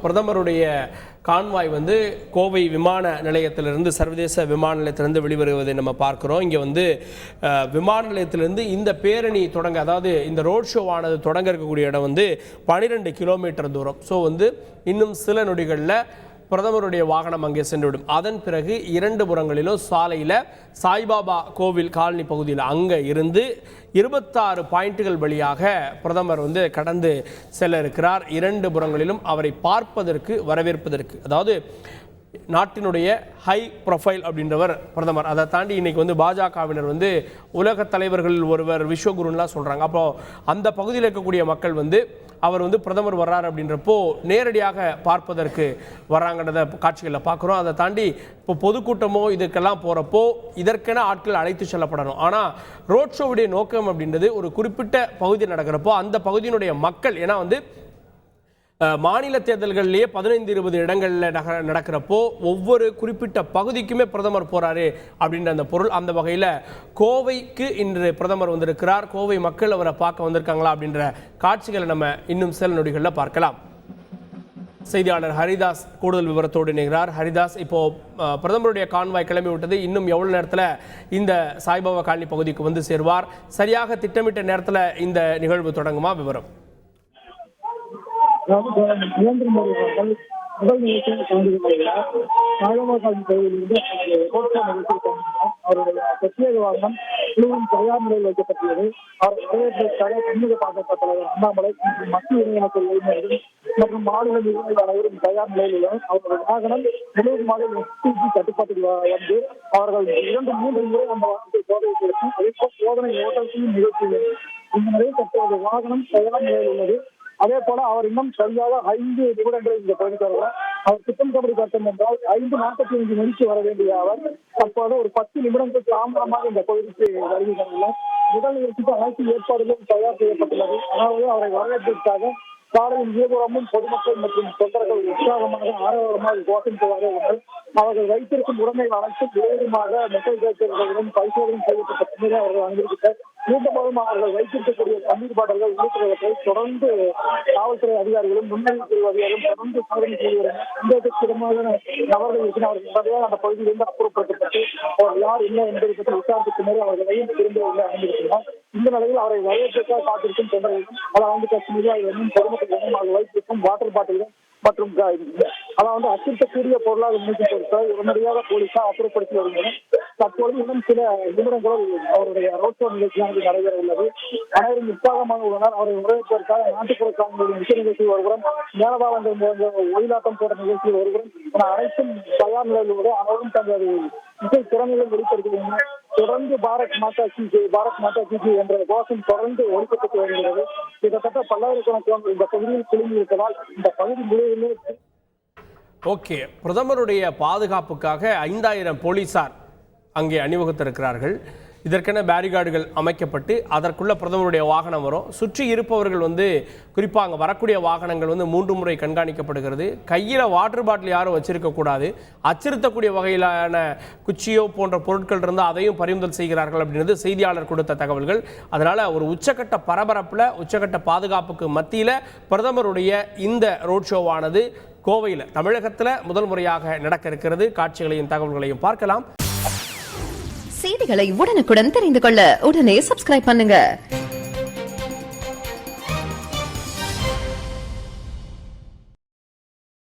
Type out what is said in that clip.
பிரதமருடைய கான்வாய் கோவை விமான நிலையத்திலிருந்து சர்வதேச விமான நிலையத்திலிருந்து வெளிவருவதை நம்ம பார்க்கிறோம். இங்கே விமான நிலையத்திலிருந்து இந்த பேரணி தொடங்க, அதாவது இந்த ரோட் ஷோ ஆனது தொடங்க இருக்கக்கூடிய இடம் 12 கிலோமீட்டர் தூரம். ஸோ இன்னும் சில நொடிகளில் பிரதமருடைய வாகனம் அங்கே சென்றுவிடும். அதன் பிறகு 2 புறங்களிலும் சாலையில் சாய்பாபா கோவில் காலனி பகுதியில் அங்கே இருந்து 26 பாயிண்ட்டுகள் வழியாக பிரதமர் கடந்து செல்ல இருக்கிறார். 2 புறங்களிலும் அவரை பார்ப்பதற்கு, வரவேற்பதற்கு, அதாவது நாட்டினுடைய ஹை ப்ரொஃபைல் அப்படின்றவர் பிரதமர். அதை தாண்டி இன்னைக்கு பாஜகவினர் உலக தலைவர்கள் ஒருவர் விஸ்வகுருன்லாம் சொல்கிறாங்க. அப்போ அந்த பகுதியில் இருக்கக்கூடிய மக்கள் அவர் பிரதமர் வர்றார் அப்படின்றப்போ நேரடியாக பார்ப்பதற்கு வர்றாங்கன்றத காட்சிகளில் பார்க்குறோம். அதை தாண்டி இப்போ பொதுக்கூட்டமோ இதுக்கெல்லாம் போகிறப்போ இதற்கென ஆட்கள் அழைத்து செல்லப்படணும். ஆனால் ரோட் ஷோவுடைய நோக்கம் அப்படின்றது ஒரு குறிப்பிட்ட பகுதி நடக்கிறப்போ அந்த பகுதியினுடைய மக்கள், ஏன்னா மாநில தேர்தல்களிலேயே 15-20 இடங்களில் நடக்கிறப்போ ஒவ்வொரு குறிப்பிட்ட பகுதிக்குமே பிரதமர் போறாரு அப்படின்ற அந்த பொருள். அந்த வகையில் கோவைக்கு இன்று பிரதமர் வந்திருக்கிறார். கோவை மக்கள் அவரை பார்க்க வந்திருக்காங்களா அப்படின்ற காட்சிகளை நம்ம இன்னும் சில நொடிகளில் பார்க்கலாம். செய்தியாளர் ஹரிதாஸ் கூடுதல் விவரத்தோடு இணைகிறார். ஹரிதாஸ், இப்போ பிரதமருடைய கான்வாய் கிளம்பி விட்டது. இன்னும் எவ்வளவு நேரத்தில் இந்த சாய்பாபா காலனி பகுதிக்கு சேருவார்? சரியாக திட்டமிட்ட நேரத்தில் இந்த நிகழ்வு தொடங்குமா? விவரம். நரேந்திர மோடி அவர்கள் முதல் நிகழ்ச்சியில் கலந்து கொள்கிறார். சாய்பாபா காலனி பகுதியிலிருந்து அவருடைய பிரத்யேக வாகனம் குழுவின் தயார் நிலையில் வைக்கப்பட்டுள்ளது. அவர் வரவேற்பதற்காக தமிழக பாஜக தலைவர் அண்ணாமலை மற்றும் மத்திய இணையமைச்சர் உறுப்பினர்கள் மற்றும் மாநில நிர்வாகிகள் அனைவரும் தயார் நிலையில் உள்ளனர். அவருடைய வாகனம் முழுவதுமாக எஸ்பிஜி கட்டுப்பாட்டில் அவர்கள் 2-3 முறை அந்த வாகனத்தை சோதனை செய்யும். அதேபோல் சோதனை ஓட்டத்தின் நிகழ்ச்சியில் இந்த நிலையில் தற்போது வாகனம் தயார் நிலையில் உள்ளது. அதே போல அவர் இன்னும் சரியாக 5 நிமிடங்களில் இங்கே பயணித்தார்கள். அவர் திட்டமிட்டபடி பார்த்தோம் என்றால் 5:45 மணிக்கு வர வேண்டிய அவர் தற்போது ஒரு 10 நிமிடங்கள் தாமதமாக இந்த பகுதிக்கு வருகிறார்கள். முதல் நிகழ்ச்சிக்கு அனைத்து ஏற்பாடுகளும் தயார் செய்யப்பட்டுள்ளது. அதாவது அவரை வரவேற்பதற்காக சாலையின் இருபுறமும் பொதுமக்கள் மற்றும் தொண்டர்கள் உற்சாகமாக ஆரவாரமாக கோஷமிட்டு வருகிறார்கள். அவர்கள் வைத்திருக்கும் உடைமைகள் அனைத்தும் வேகமாக மெட்டல் டிடெக்டர்களுடன் பரிசோதனை செய்யப்பட்ட பின்னரே அவர்கள் அனுமதித்தார். மீண்டும் அவர்கள் வைத்திருக்கக்கூடிய தண்ணீர் பாட்டல்கள் உள்ளிட்டவற்றை தொடர்ந்து காவல்துறை அதிகாரிகளும் முன்னணி அதிகாரிகளும் தொடர்ந்து சோதனை செய்து சந்தேகத்திடமாக நபர்கள் இருக்கிறார்கள். அந்த பகுதியிலிருந்து அப்புறப்படுத்தப்பட்டு அவர் யார் என்ன என்பதை பற்றி விசாரித்த பின்னரே அவர்களையும் திரும்ப அனுமதிக்கிறார். இந்த நிலையில் அவரை வரவேற்பதற்காக காத்திருக்கும் தொண்டர்களும் அதாவது கட்சி நிர்வாகிகளும் பொதுமக்களிடம் அவர்கள் வைத்திருக்கும் வாட்டர் பாட்டில்கள் மற்றும் அதாவது அச்சுறுத்தக்கூடிய பொருளாக நினைக்கும் பொருட்களை உடனடியாக போலீசார் அப்புறப்படுத்தி வருகின்றனர். தற்போது இன்னும் சில நிமிடங்களில் அவருடைய ரோட் ஷோ நிகழ்ச்சியானது நடைபெற உள்ளது. அனைவரும் உற்சாகமாக உள்ளனர். அவரை வரவேற்பதற்காக நாட்டுப்புற காவல்துறை முக்கிய நிகழ்ச்சி ஒருபுறம், மேலதாளங்கள் ஒயிலாட்டம் போன்ற நிகழ்ச்சியில் ஒருபுறம் என அனைத்தும் தயார் நிலையில் உள்ளது. அனைவரும் தங்களது இசை திறமைகளை வெளிப்படுத்துகின்றனர். தொடர்ந்து பாரத் மாதா கி என்ற கோஷம் தொடர்ந்து ஒழிக்கப்பட்டு வருகிறது. கிட்டத்தட்ட பல்லாயிரக்கணக்கான இந்த பகுதியில் குழுமி இருப்பதால் இந்த பகுதி முழுவதுமே. ஓகே, பிரதமருடைய பாதுகாப்புக்காக 5000 போலீசார் அங்கே அணிவகுத்திருக்கிறார்கள். இதற்கென பேரிகார்டுகள் அமைக்கப்பட்டு அதற்குள்ள பிரதமருடைய வாகனம் வரும். சுற்றி இருப்பவர்கள் குறிப்பாக அங்கே வரக்கூடிய வாகனங்கள் 3 முறை கண்காணிக்கப்படுகிறது. கையில் வாட்டர் பாட்டில் யாரும் வச்சிருக்கக்கூடாது. அச்சுறுத்தக்கூடிய வகையிலான குச்சியோ போன்ற பொருட்கள் இருந்தால் அதையும் பறிமுதல் செய்கிறார்கள் அப்படின்றது செய்தியாளர் கொடுத்த தகவல்கள். அதனால் ஒரு உச்சக்கட்ட பரபரப்பில், உச்சக்கட்ட பாதுகாப்புக்கு மத்தியில் பிரதமருடைய இந்த ரோட் ஷோவானது கோவையில், தமிழகத்தில் முதல் முறையாக நடக்க இருக்கிறது. காட்சிகளையும் தகவல்களையும் பார்க்கலாம். செய்திகளை உடனுக்குடன் தெரிந்து கொள்ள உடனே சப்ஸ்கிரைப் பண்ணுங்க.